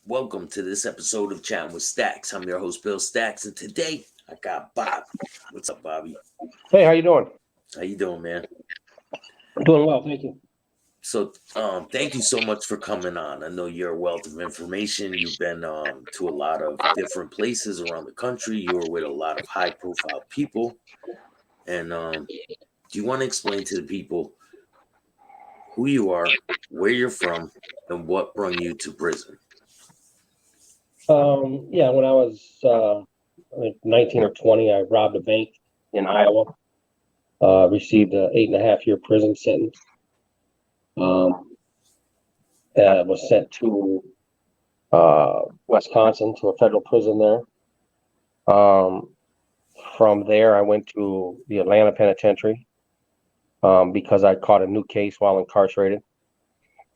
Welcome to this episode of Chattin with Staxx. I'm your host, Bill Staxx, and today I got Bob. What's up, Bobby? Hey, how you doing? How you doing, man? I'm doing well, thank you. So, thank you so much for coming on. I know you're a wealth of information. You've been to a lot of different places around the country. You were with a lot of high-profile people, and do you want to explain to the people who you are, where you're from, and what brought you to prison? Yeah, when I was I think 19 or 20, I robbed a bank in Iowa. Received a 8.5 year prison sentence. Was sent to Wisconsin to a federal prison there. From there, I went to the Atlanta Penitentiary because I caught a new case while incarcerated.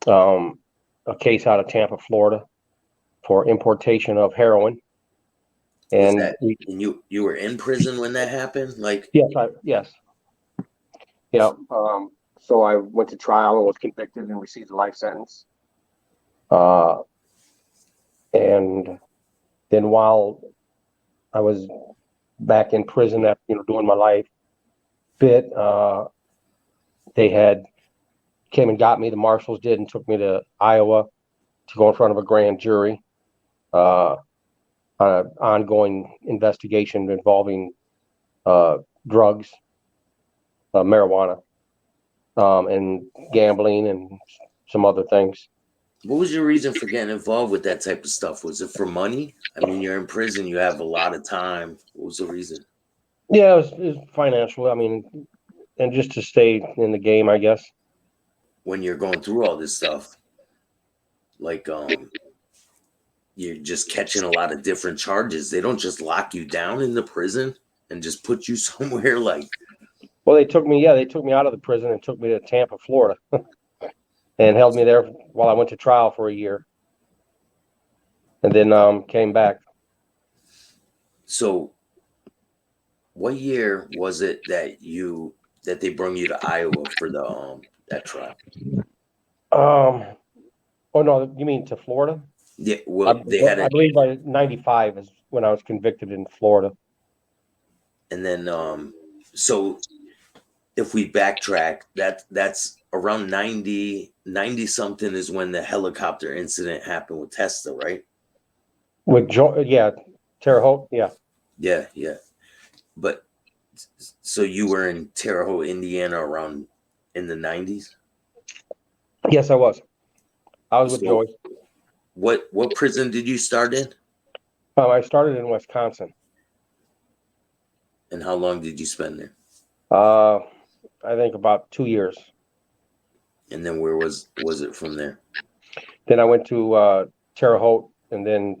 A case out of Tampa, Florida, for importation of heroin. Was And that and you were in prison when that happened? Like, yes. Yeah. So I went to trial and was convicted and received a life sentence. And then while I was back in prison after doing my life bit, they had came and got me. The marshals did and took me to Iowa to go in front of a grand jury on an ongoing investigation involving drugs, marijuana, and gambling and some other things. what was your reason for getting involved with that type of stuff? Was it for money? I mean, you're in prison, you have a lot of time. What was the reason? Yeah, it was financial. I mean, and just to stay in the game, I guess. When you're going through all this stuff, like you're just catching a lot of different charges. They don't just lock you down in the prison and just put you somewhere like. Well, they took me out of the prison and took me to Tampa, Florida, and held me there while I went to trial for a year, and then came back. So, what year was it that they brought you to Iowa for the that trial? Oh no, you mean to Florida? Yeah, I, well, they had I it, believe by '95 is when I was convicted in Florida. and then so if we backtrack, that's around 90 something is when the helicopter incident happened with Tesla, right? With Terre Haute, yeah. Yeah. But so you were in Terre Haute, Indiana around in the 90s? Yes, I was. I was with So Joey. what prison did you start in? I started in Wisconsin. And how long did you spend there? I think about 2 years. And then where was it from there? Then I went to Terre Haute, and then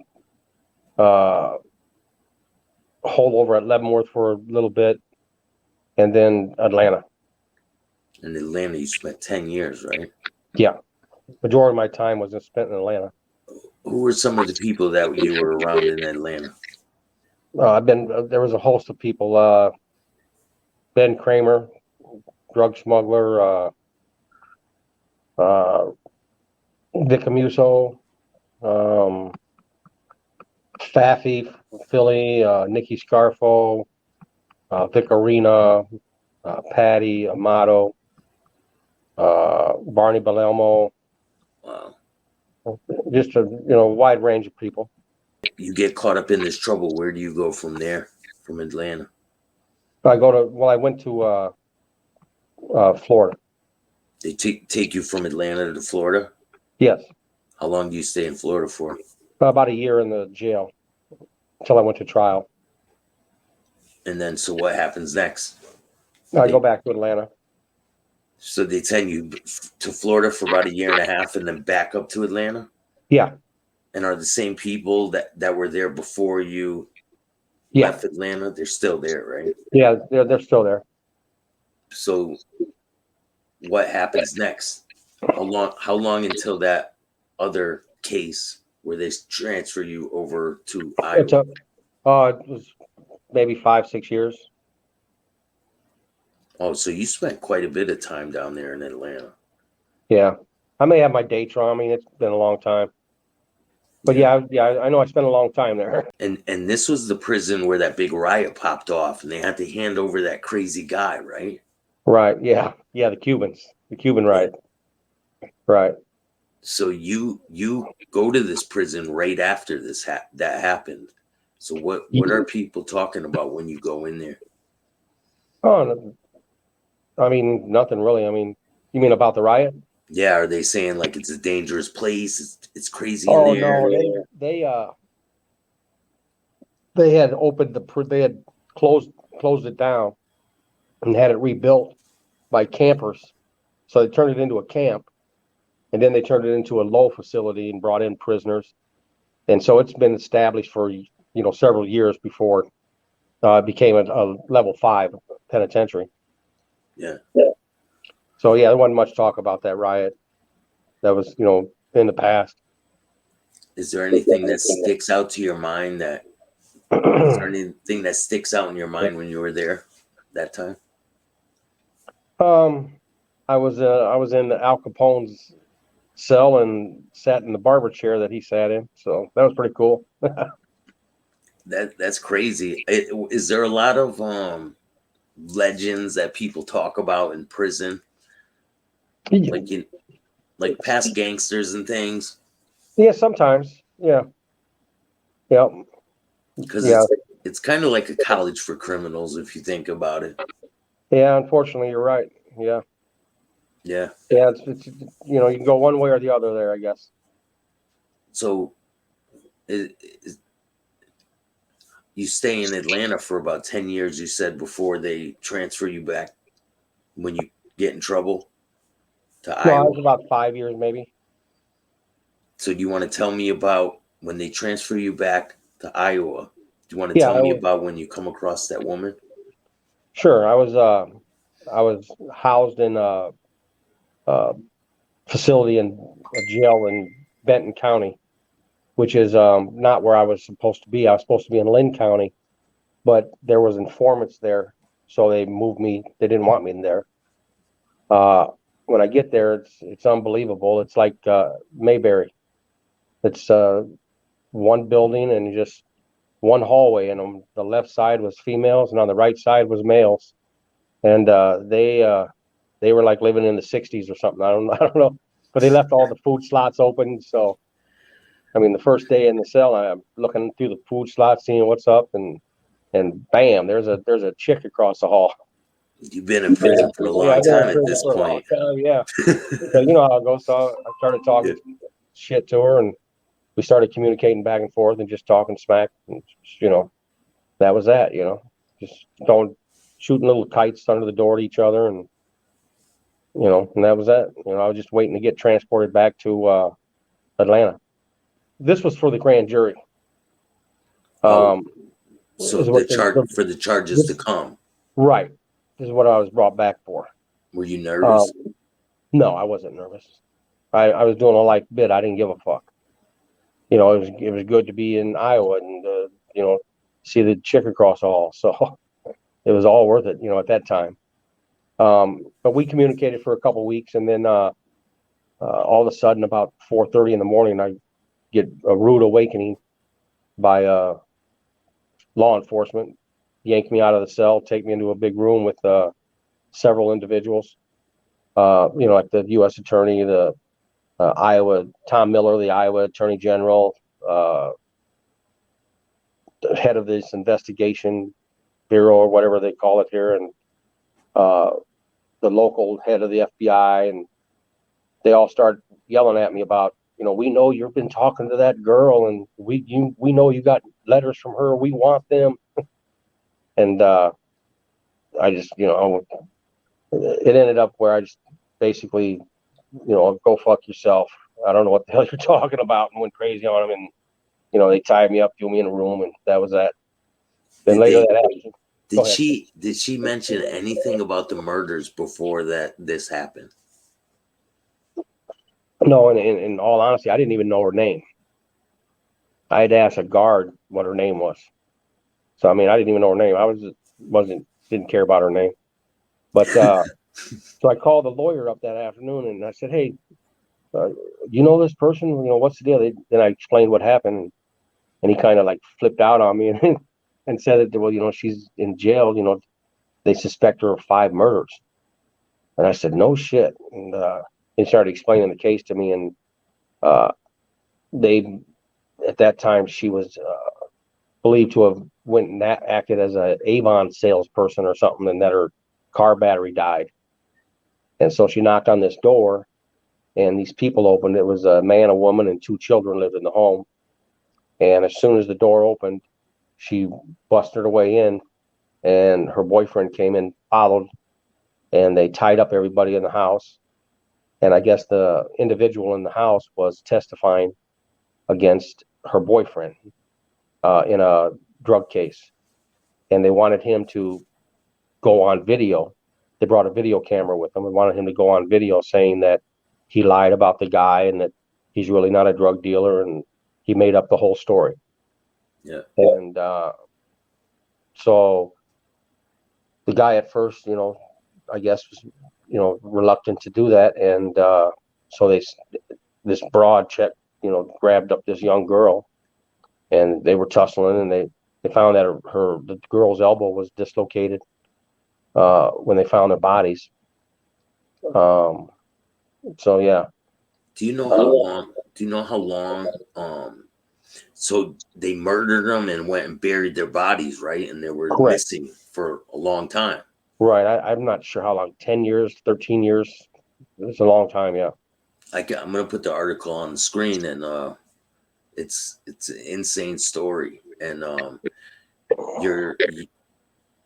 hold over at Leavenworth for a little bit, and then Atlanta. In Atlanta, you spent 10 years, right? Yeah, majority of my time was spent in Atlanta. Who were some of the people that you were around in Atlanta? There was a host of people. Ben Kramer, drug smuggler. Dick Amuso, Faffy, Philly, Nicky Scarfo, Vic Arena, Patty, Amato, Barney Balelmo. Wow. Just a wide range of people. You get caught up in this trouble. Where do you go from there, from Atlanta? I went to Florida. They take you from Atlanta to Florida? Yes. How long do you stay in Florida for? About a year in the jail until I went to trial. And then, so what happens next? I go back to Atlanta. So they send you to Florida for about a year and a half and then back up to Atlanta? Yeah. And are the same people that were there before you left Atlanta? They're still there, right? Yeah, they're still there. So what happens next? How long until that other case where they transfer you over to Iowa? It was maybe 5-6 years. Oh, so you spent quite a bit of time down there in Atlanta. Yeah. I may have my dates wrong. I mean, it's been a long time. But yeah, I know I spent a long time there. And this was the prison where that big riot popped off, and they had to hand over that crazy guy, right? Right. Yeah. Yeah. The Cuban Yeah. riot. Right. So you go to this prison right after that happened. So what are people talking about when you go in there? Oh, I mean, nothing really. I mean, you mean about the riot? Yeah, are they saying like it's a dangerous place? It's crazy in Oh there. no, they had opened they had closed it down and had it rebuilt by campers. So they turned it into a camp, and then they turned it into a low facility and brought in prisoners. And so it's been established for several years before it became a level 5 penitentiary. Yeah. So yeah, there wasn't much talk about that riot. That was in the past. Is there anything that sticks out to your mind that is there anything that sticks out in your mind when you were there that time? um, I was in Al Capone's cell and sat in the barber chair that he sat in. So that was pretty cool. That's crazy. Is there a lot of legends that people talk about in prison, like in like past gangsters and things? Yeah, sometimes. Yeah, yeah, Because yeah, it's kind of like a college for criminals if you think about it. yeah. Unfortunately, you're right. Yeah, Yeah. yeah. It's you can go one way or the other there, I guess. So you stay in Atlanta for about 10 years, you said, before they transfer you back when you get in trouble to No, I Iowa. was about 5 years, maybe. So do you want to tell me about when they transfer you back to Iowa? Do you want to Yeah, tell me about when you come across that woman? sure. I was housed in a facility in a jail in Benton County, which is not where I was supposed to be. I was supposed to be in Lynn County, but there was informants there, so they moved me. They didn't want me in there. Uh, when I get there, it's unbelievable. It's like Mayberry. It's one building and just one hallway, and on the left side was females, and on the right side was males, and they were like living in the '60s or something. I don't know, but they left all the food slots open. So I mean, the first day in the cell, I'm looking through the food slots, seeing what's up, and bam, there's a chick across the hall. You've been in prison for a Yeah, long I've been in time at prison this for a long point. time. Yeah, so you know how it goes. So I started talking Yeah. shit to her, and we started communicating back and forth and just talking smack. And, that was that. Just throwing, shooting little kites under the door to each other, and and that was that. I was just waiting to get transported back to Atlanta. This was for the grand jury. Oh, Um, so is what the charges to this come. right. This is what I was brought back for. Were you Um, nervous? no, I wasn't nervous. I was doing a life bid. I didn't give a fuck. It was good to be in Iowa and see the chick across the hall. So it was all worth it. At that time. But we communicated for a couple of weeks, and then all of a sudden, about 4:30 in the morning, I get a rude awakening by law enforcement, yank me out of the cell, take me into a big room with several individuals. Like the U.S. Attorney, the Iowa Tom Miller, the Iowa Attorney General, uh, the head of this investigation bureau or whatever they call it here, and uh, the local head of the FBI, and they all start yelling at me about, we know you've been talking to that girl, and we know you got letters from her. We want them, and I just, it ended up where I just basically, go fuck yourself. I don't know what the hell you're talking about, and went crazy on them, and they tied me up, threw me in a room, and that was that. Then Did later they that happened. Go ahead. did she mention anything about the murders before that this happened? No, in all honesty, I didn't even know her name. I had to ask a guard what her name was. So I mean, I didn't even know her name. I wasn't didn't care about her name. But so I called the lawyer up that afternoon and I said, "Hey, you know this person? What's the deal? Then I explained what happened, and he kind of like flipped out on me and said that, well, she's in jail. They suspect her of 5 murders. And I said, no shit. And he started explaining the case to me, and uh, they, at that time, she was believed to have went and acted as a Avon salesperson or something, and that her car battery died. And so she knocked on this door, and these people opened. It was a man, a woman, and 2 children lived in the home. And as soon as the door opened, she busted her way in, and her boyfriend came in, followed, and they tied up everybody in the house. And I guess the individual in the house was testifying against her boyfriend in a drug case. And they wanted him to go on video. They brought a video camera with them and wanted him to go on video saying that he lied about the guy and that he's really not a drug dealer, and he made up the whole story. Yeah. And so the guy at first, I guess was, reluctant to do that. And so this broad check, grabbed up this young girl, and they were tussling, and they found that the girl's elbow was dislocated when they found their bodies. So yeah. Do you know how long? Do you know how long? So they murdered them and went and buried their bodies, right? And they were Correct. missing for a long time. Right. I'm not sure how long. 10 years, 13 years. It's a long time. Yeah. I'm gonna put the article on the screen, and it's an insane story. And you're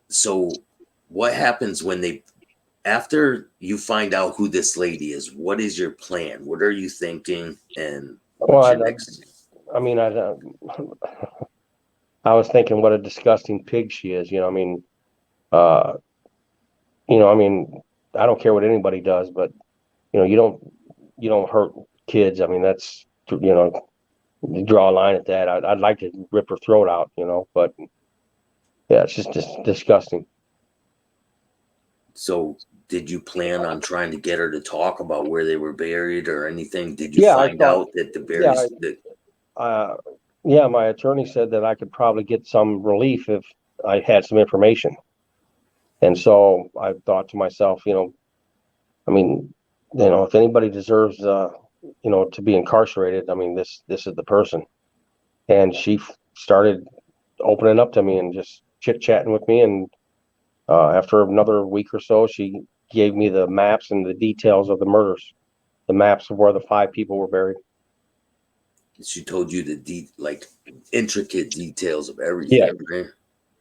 so what happens when after you find out who this lady is? What is your plan? What are you thinking? And what's your next? I mean, I was thinking what a disgusting pig she is. Uh, I mean, I don't care what anybody does, but you don't hurt kids. I mean, that's you draw a line at that. I'd like to rip her throat out, but yeah, it's just disgusting. So, did you plan on trying to get her to talk about where they were buried or anything? Did you Yeah, I find thought. out that the Yeah, berries that yeah. My attorney said that I could probably get some relief if I had some information, and so I thought to myself, I mean, if anybody deserves, to be incarcerated, I mean, this is the person. And she started opening up to me and just chit chatting with me. And after another week or so, she gave me the maps and the details of the murders, the maps of where the 5 people were buried. she told you the like intricate details of Yeah, everything, right?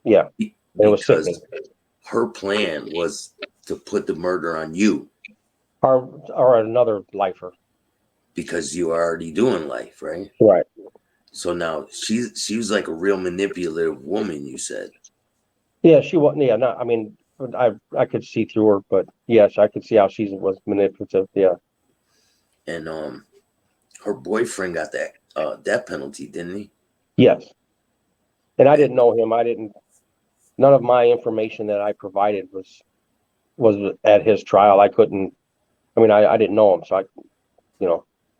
yeah. It was sickening. Because her plan was to put the murder on you Or another lifer. because you are already doing life, right? Right. So now she was like a real manipulative woman, you said. Yeah, she wasn't. Yeah, not. I mean, I could see through her, but yes, I could see how she was manipulative. Yeah. And her boyfriend got that death penalty, didn't he? Yes. And I And didn't know him. I didn't. None of my information that I provided was at his trial. I couldn't. I mean, I didn't know him, so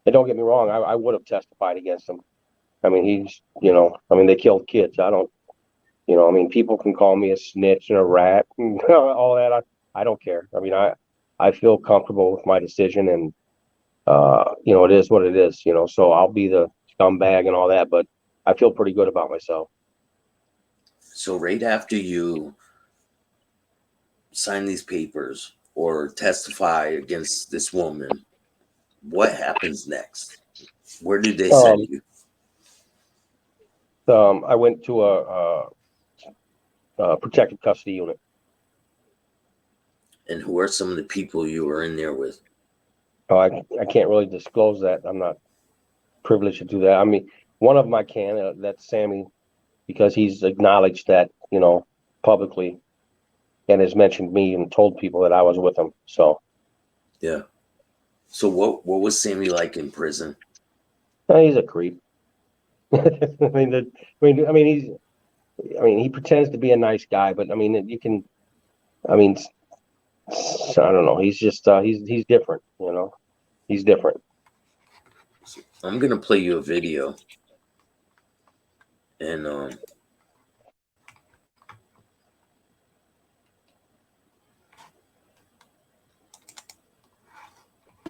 And don't get me wrong, I would have testified against him. I mean, I mean, they killed kids. I don't. I mean, people can call me a snitch and a rat and all that. I don't care. I mean, I feel comfortable with my decision, and it is what it is. So I'll be the scumbag and all that, but I feel pretty good about myself. so right after you sign these papers or testify against this woman, what happens next? Where did they send you? I went to a protective custody unit. And who are some of the people you were in there with? I can't really disclose that. I'm not privileged to do that. I mean, one of them I can. That's Sammy, because he's acknowledged that publicly, and has mentioned me and told people that I was with him. So Yeah. So what was Sammy like in prison? he's a creep. He pretends to be a nice guy, but I mean, you can. I mean, I don't know. He's just he's different. He's different. I'm gonna play you a video, and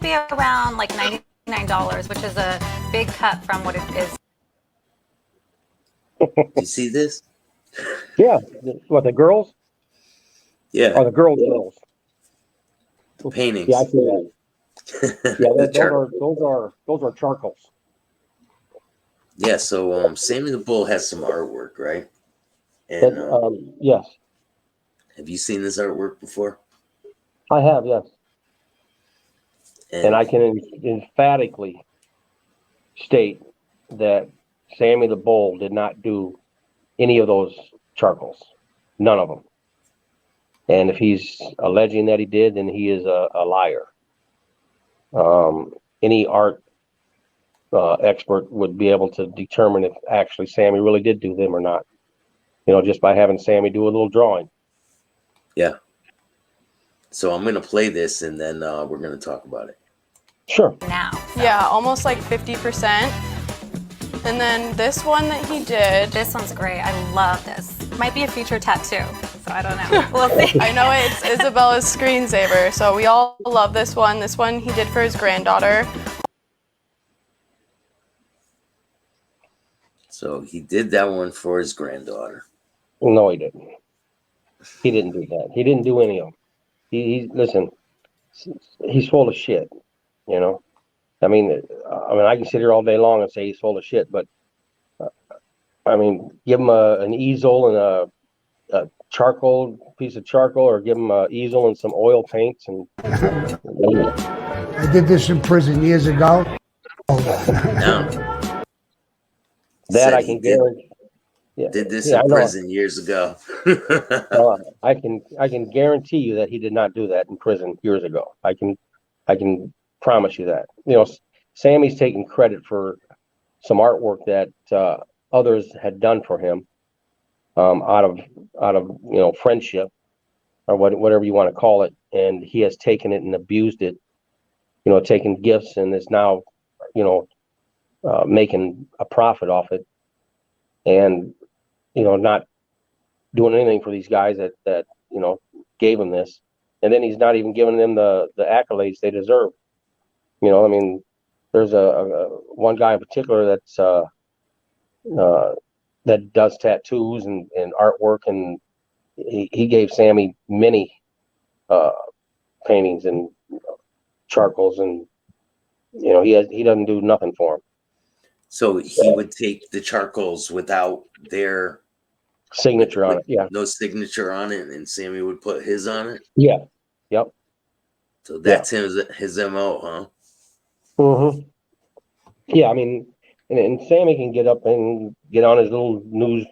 be around like $99, which is a big cut from what it is. do you see this? Yeah. What, the girls? Yeah, Oh, the girls. the paintings. Yeah, I see that. Yeah, those are charcoals. Yeah, so Sammy the Bull has some artwork, right? And Yes, have you seen this artwork before? I have. Yes, and And I can emphatically state that Sammy the Bull did not do any of those charcoals. None of them. And if he's alleging that he did, then he is a liar. Any art expert would be able to determine if actually Sammy really did do them or not. You know, just by having Sammy do a little drawing. yeah, so I'm gonna play this, and then we're gonna talk about it. Sure. Now. So. Yeah, almost like 50%. And then this one that he did. This one's great. I love this. Might be a future tattoo, so I don't know. We'll see. I know it's Isabella's screensaver, so we all love this one. This one he did for his granddaughter. So he did that one for his granddaughter. No, he didn't. He didn't do that. He didn't do any of them. Listen, he's full of shit. You know, I mean, I can sit here all day long and say he's full of shit, but I mean, give him an easel and a charcoal piece of charcoal, or give him an easel and some oil paints, and I did this in prison years ago. Now, that I can guarantee. Yeah, did this in prison years ago. I can guarantee you that he did not do that in prison years ago. I can promise you that. You know, Sammy's taking credit for some artwork that others had done for him, out of you know, friendship or whatever you want to call it, and he has taken it and abused it. You know, taken gifts and is now, you know, making a profit off it, and you know, not doing anything for these guys that you know gave him this, and then he's not even giving them the accolades they deserve. You know, I mean, there's a one guy in particular that's that does tattoos and artwork, and he gave Sammy many paintings and charcoals, and you know, he doesn't do nothing for him. So he would take the charcoals without their signature on it. Yeah, no signature on it, and Sammy would put his on it. Yeah. Yep. So that's his MO, huh? Mm-hmm. Yeah, I mean, and Sammy can get up and get on his little news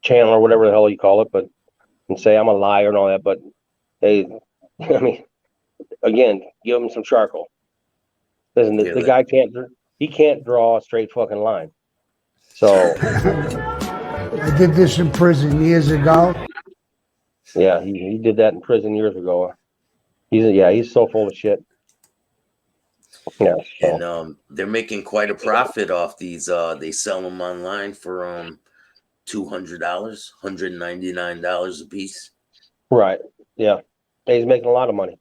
channel or whatever the hell you call it, but and say I'm a liar and all that. But hey, I mean, again, give him some charcoal. Listen, the guy can't draw a straight fucking line. So I did this in prison years ago. Yeah, he did that in prison years ago. He's so full of shit. Yeah, so. And they're making quite a profit off these. They sell them online for $200, $199 a piece. Right. Yeah. He's making a lot of money.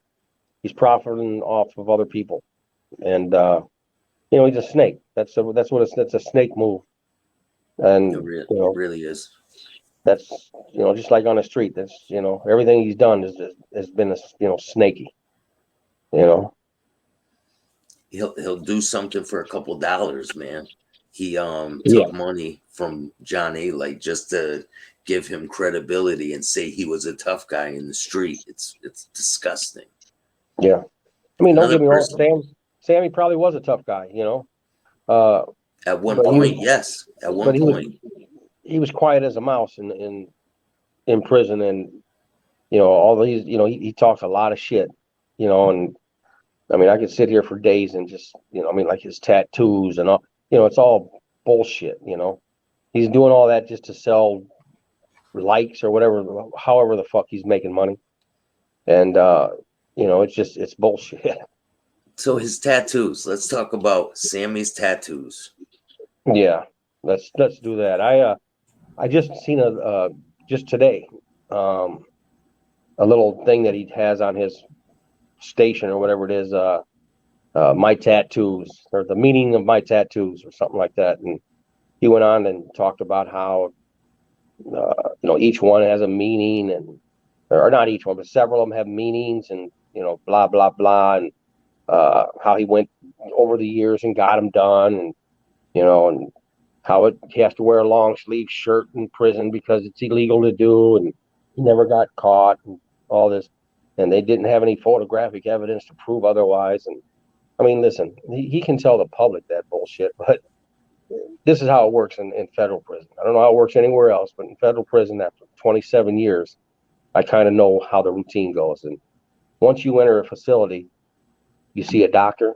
He's profiting off of other people, and you know, he's a snake. That's a snake move. And it really is. That's, you know, just like on the street. That's, you know, everything he's done has been, you know, snaky. You know. He'll do something for a couple dollars, man. He took money from John A. Light just to give him credibility and say he was a tough guy in the street. It's disgusting. Yeah, I mean, don't get me wrong. Sammy probably was a tough guy, you know. At one point, yes. At one point, he was quiet as a mouse in prison, and you know, all these, you know, he talks a lot of shit, you know, and I mean, I could sit here for days and just, you know, I mean, like his tattoos and all, you know, it's all bullshit, you know. He's doing all that just to sell likes or whatever, however the fuck he's making money. And, you know, it's bullshit. So his tattoos. Let's talk about Sammy's tattoos. Yeah, let's do that. I just seen a just today, um, a little thing that he has on his station or whatever it is, my tattoos or the meaning of my tattoos or something like that. And he went on and talked about how each one has a meaning, and or not each one, but several of them have meanings, and blah blah blah, and how he went over the years and got them done, and and how he has to wear a long sleeve shirt in prison because it's illegal to do, and he never got caught, and all this, and they didn't have any photographic evidence to prove otherwise. And I mean, listen, he can tell the public that bullshit, but this is how it works in federal prison. I don't know how it works anywhere else, but in federal prison, after 27 years, I kind of know how the routine goes. And once you enter a facility, you see a doctor,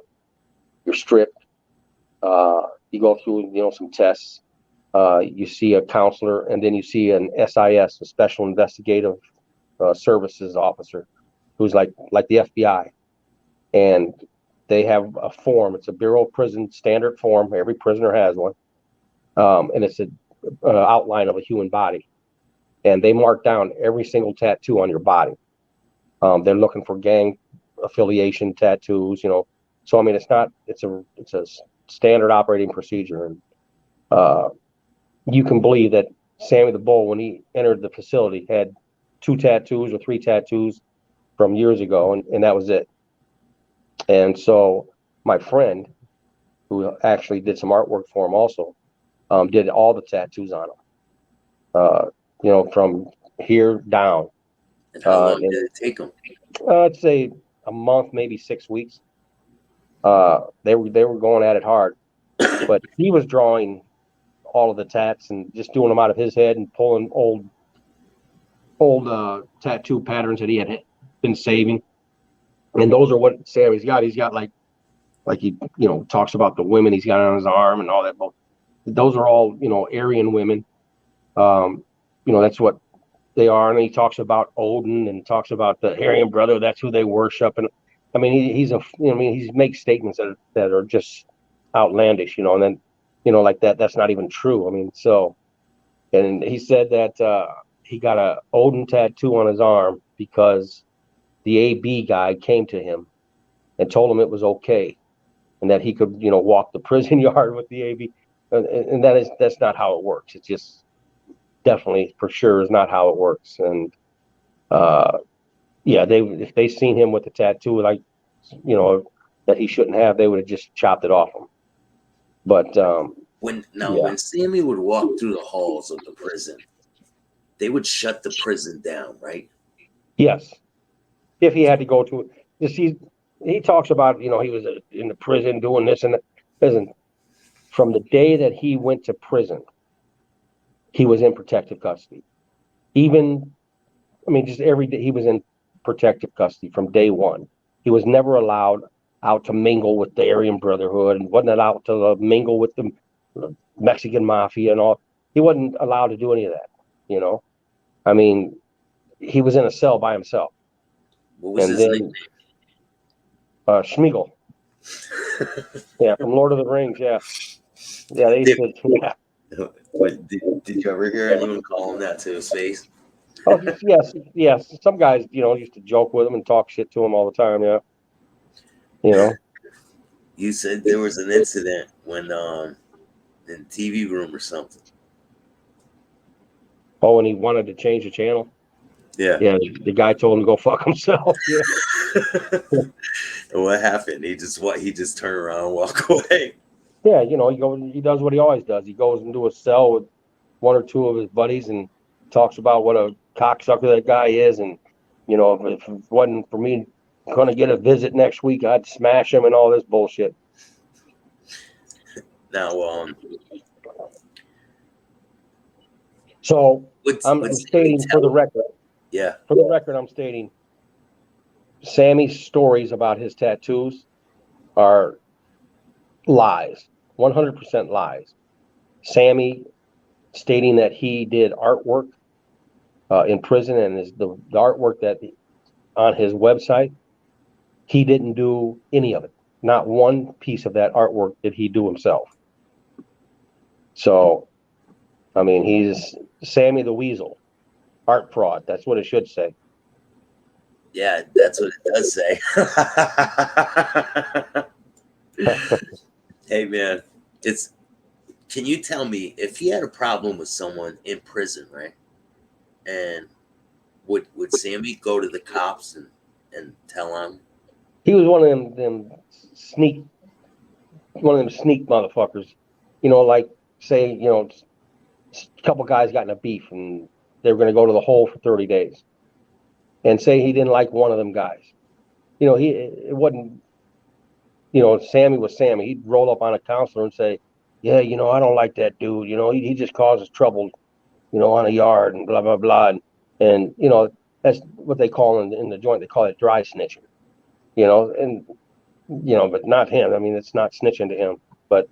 you're stripped, you go through, some tests, you see a counselor, and then you see an SIS, a Special Investigative Services officer, who's like the FBI, and they have a form. It's a Bureau of Prison standard form. Every prisoner has one, and it's a outline of a human body, and they mark down every single tattoo on your body. They're looking for gang affiliation tattoos, So I mean, it's a standard operating procedure, and you can believe that Sammy the Bull, when he entered the facility, had 2 tattoos or 3 tattoos from years ago, and that was it. And so my friend, who actually did some artwork for him, also did all the tattoos on him, from here down. And how long did it take him? I'd say a month, maybe 6 weeks. They were going at it hard, but he was drawing all of the tats and just doing them out of his head and pulling old tattoo patterns that he had been saving. And those are what Sammy's got. He's got like he talks about the women he's got on his arm and all that. But those are all Aryan women. That's what they are. And he talks about Odin and talks about the Aryan brother. That's who they worship. And I mean, he makes statements that are just outlandish. And then like that's not even true. I mean, so, and he said that he got a Odin tattoo on his arm because the AB guy came to him and told him it was okay, and that he could, walk the prison yard with the AB, and that's not how it works. It's just definitely for sure is not how it works. And yeah, if they seen him with a tattoo like that he shouldn't have, they would have just chopped it off him. But when Sammy would walk through the halls of the prison, they would shut the prison down, right? Yes, if he had to go to it. He talks about he was in the prison doing this and that. Listen, from the day that he went to prison, he was in protective custody. Just every day he was in protective custody from day one. He was never allowed out to mingle with the Aryan Brotherhood, and wasn't allowed to mingle with the Mexican Mafia and all. He wasn't allowed to do any of that. He was in a cell by himself. What was his nickname? Schmiegel. Yeah, from Lord of the Rings. Yeah, they said. Yeah. What, did you ever hear anyone call him that to his face? Oh, yes. Some guys, used to joke with him and talk shit to him all the time. Yeah. You said there was an incident when in TV room or something. Oh, and he wanted to change the channel. Yeah. Yeah. The guy told him to go fuck himself. Yeah. What happened? He just turned around and walk away. Yeah, he does what he always does. He goes into a cell with 1 or 2 of his buddies and talks about what a cocksucker that guy is, and if it wasn't for me going to get a visit next week, I'd smash him and all this bullshit. Now, so I'm stating for the record. Yeah. For the record, I'm stating Sammy's stories about his tattoos are lies, 100% lies. Sammy stating that he did artwork in prison, and the artwork that on his website, he didn't do any of it. not one piece of that artwork did he do himself. So, I mean, he's Sammy the Weasel, art fraud. That's what it should say. Yeah, that's what it does say. Hey man, it's can you tell me if he had a problem with someone in prison, right? And would Sammy go to the cops and tell on? He was one of them sneak, one of them sneak motherfuckers. You know, like say, you know, a couple guys got in a beef and they were going to go to the hole for 30 days, and say he didn't like one of them guys. You know, it wasn't. You know, Sammy was Sammy. He'd roll up on a counselor and say, "Yeah, you know, I don't like that dude. You know, he just causes trouble. You know, on a yard and blah blah blah." And you know, that's what they call in the joint. They call it dry snitching. You know, and you know, but not him. I mean, it's not snitching to him. But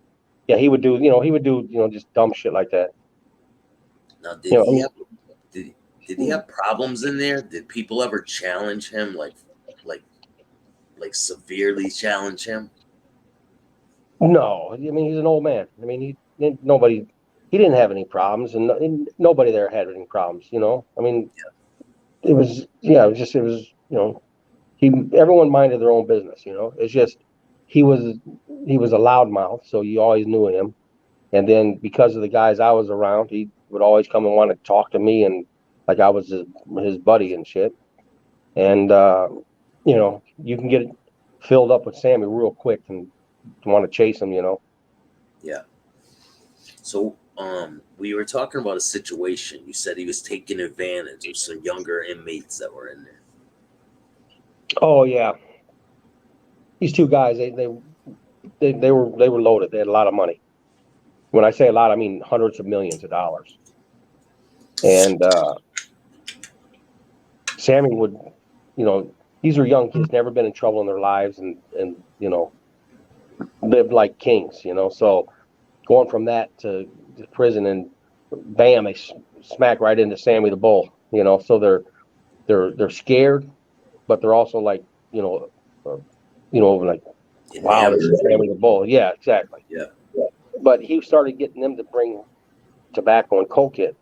yeah, he would do. You know, he would do. You know, just dumb shit like that. Now, You know, did did he have problems in there? Did people ever challenge him, like severely challenge him? no, I mean, he's an old man. I mean, nobody. He didn't have any problems, and nobody there had any problems. You know, I mean, it was yeah, it was you know, everyone minded their own business. You know, it's just he was he was a loudmouth, so you always knew him. And then because of the guys I was around, he would always come and want to talk to me, and like I was his buddy and shit. And you know, you can get it filled up with Sammy real quick and want to chase him. You know. Yeah. So, we were talking about a situation. You said he was taking advantage of some younger inmates that were in there. Oh yeah, these two guys they were loaded. They had a lot of money. When I say a lot, I mean hundreds of millions of dollars. And Sammy would, you know, these are young kids, never been in trouble in their lives, and you know, lived like kings. You know, so going from that to prison and bam, they smack right into Sammy the Bull. You know, so they're scared, but they're also like, uh, like, wow, this is Enamored. Sammy the Bull. Yeah, exactly. Yeah. But he started getting them to bring tobacco and coke in.